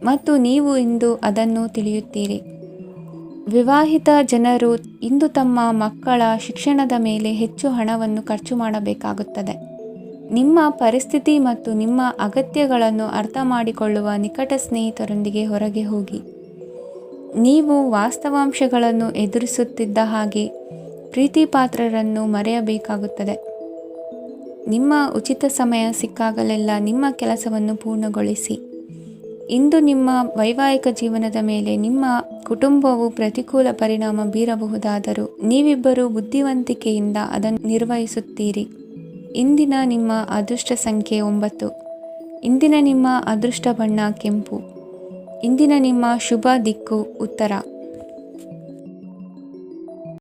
ಮತ್ತು ನೀವು ಇಂದು ಅದನ್ನು ತಿಳಿಯುತ್ತೀರಿ. ವಿವಾಹಿತ ಜನರು ಇಂದು ತಮ್ಮ ಮಕ್ಕಳ ಶಿಕ್ಷಣದ ಮೇಲೆ ಹೆಚ್ಚು ಹಣವನ್ನು ಖರ್ಚು ಮಾಡಬೇಕಾಗುತ್ತದೆ. ನಿಮ್ಮ ಪರಿಸ್ಥಿತಿ ಮತ್ತು ನಿಮ್ಮ ಅಗತ್ಯಗಳನ್ನು ಅರ್ಥ ಮಾಡಿಕೊಳ್ಳುವ ನಿಕಟ ಸ್ನೇಹಿತರೊಂದಿಗೆ ಹೊರಗೆ ಹೋಗಿ. ನೀವು ವಾಸ್ತವಾಂಶಗಳನ್ನು ಎದುರಿಸುತ್ತಿದ್ದ ಹಾಗೆ ಪ್ರೀತಿಪಾತ್ರರನ್ನು ಮರೆಯಬೇಕಾಗುತ್ತದೆ. ನಿಮ್ಮ ಉಚಿತ ಸಮಯ ಸಿಕ್ಕಾಗಲೆಲ್ಲ ನಿಮ್ಮ ಕೆಲಸವನ್ನು ಪೂರ್ಣಗೊಳಿಸಿ. ಇಂದು ನಿಮ್ಮ ವೈವಾಹಿಕ ಜೀವನದ ಮೇಲೆ ನಿಮ್ಮ ಕುಟುಂಬವು ಪ್ರತಿಕೂಲ ಪರಿಣಾಮ ಬೀರಬಹುದಾದರೂ ನೀವಿಬ್ಬರು ಬುದ್ಧಿವಂತಿಕೆಯಿಂದ ಅದನ್ನು ನಿರ್ವಹಿಸುತ್ತೀರಿ. ಇಂದಿನ ನಿಮ್ಮ ಅದೃಷ್ಟ ಸಂಖ್ಯೆ 9. ಇಂದಿನ ನಿಮ್ಮ ಅದೃಷ್ಟ ಬಣ್ಣ ಕೆಂಪು. ಇಂದಿನ ನಿಮ್ಮ ಶುಭ ದಿಕ್ಕು ಉತ್ತರ.